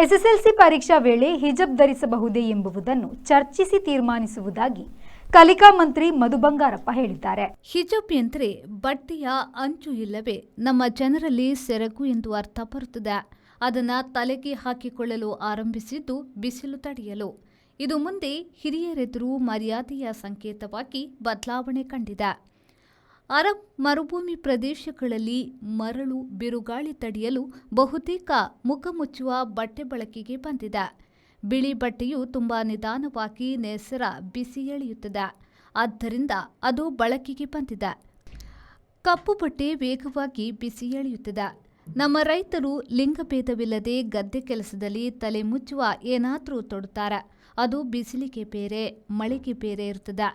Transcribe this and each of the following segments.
SSLC ಪರೀಕ್ಷಾ ವೇಳೆ hijab ಧರಿಸಬಹುದೇ ಎಂಬುದನ್ನು ಚರ್ಚಿಸಿ ತೀರ್ಮಾನಿಸುವುದಾಗಿ ಕಲಿಕಾ ಮಂತ್ರಿ ಮಧು ಬಂಗಾರಪ್ಪ ಹೇಳಿದ್ದಾರೆ. ಹಿಜಬ್ ಎಂದರೆ ಬಟ್ಟೆಯ ಅಂಚು ಇಲ್ಲವೇ ನಮ್ಮ ಜನರಲ್ಲಿ ಸೆರಗು ಎಂದು ಅರ್ಥ ಬರುತ್ತದೆ. ಅದನ್ನು ತಲೆಗೆ ಹಾಕಿಕೊಳ್ಳಲು ಆರಂಭಿಸಿದ್ದು ಬಿಸಿಲು ತಡೆಯಲು. ಇದು ಮುಂದೆ ಹಿರಿಯರೆದುರು ಮರ್ಯಾದೆಯ ಸಂಕೇತವಾಗಿ ಬದಲಾವಣೆ ಕಂಡಿದೆ. ಅರಬ್ ಮರುಭೂಮಿ ಪ್ರದೇಶಗಳಲ್ಲಿ ಮರಳು ಬಿರುಗಾಳಿ ತಡೆಯಲು ಬಹುತೇಕ ಮುಖ ಮುಚ್ಚುವ ಬಟ್ಟೆ ಬಳಕೆಗೆ ಬಂದಿದೆ. ಬಿಳಿ ಬಟ್ಟೆಯು ತುಂಬಾ ನಿಧಾನವಾಗಿ ನೆಸರ ಬಿಸಿ ಎಳೆಯುತ್ತದೆ, ಆದ್ದರಿಂದ ಅದು ಬಳಕೆಗೆ ಬಂದಿದೆ. ಕಪ್ಪು ಬಟ್ಟೆ ವೇಗವಾಗಿ ಬಿಸಿ ಎಳೆಯುತ್ತದೆ. ನಮ್ಮ ರೈತರು ಲಿಂಗಭೇದವಿಲ್ಲದೆ ಗದ್ದೆ ಕೆಲಸದಲ್ಲಿ ತಲೆ ಮುಚ್ಚುವ ಏನಾದರೂ ತೊಡುತ್ತಾರೆ. ಅದು ಬಿಸಿಲಿಗೆ ಬೇರೆ, ಮಳೆಗೆ ಬೇರೆ ಇರ್ತದೆ.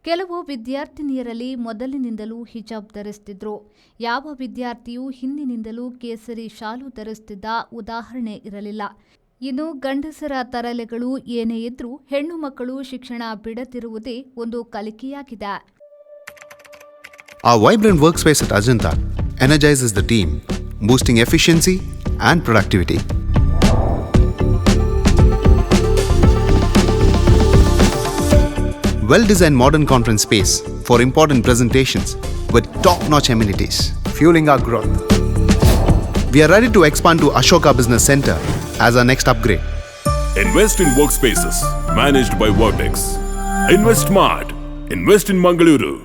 ಕೆಲವು ವಿದ್ಯಾರ್ಥಿನಿಯರಲ್ಲಿ ಮೊದಲಿನಿಂದಲೂ ಹಿಜಾಬ್ ಧರಿಸುತ್ತಿದ್ರು. ಯಾವ ವಿದ್ಯಾರ್ಥಿಯೂ ಹಿಂದಿನಿಂದಲೂ ಕೇಸರಿ ಶಾಲು ಧರಿಸುತ್ತಿದ್ದ ಉದಾಹರಣೆ ಇರಲಿಲ್ಲ. ಇನ್ನು ಗಂಡಸರ ತರಲೆಗಳು ಏನೇ ಇದ್ರೂ ಹೆಣ್ಣು ಮಕ್ಕಳು ಶಿಕ್ಷಣ ಬಿಡದಿರುವುದೇ ಒಂದು ಕಲಿಕೆಯಾಗಿದೆ. Our vibrant workspace at Ajanta energizes the team, boosting efficiency and productivity. Well-designed modern conference space for important presentations with top-notch amenities, fueling our growth. We are ready to expand to Ashoka Business Center as our next upgrade. Invest in workspaces managed by Vertex. Invest smart. Invest in Mangaluru.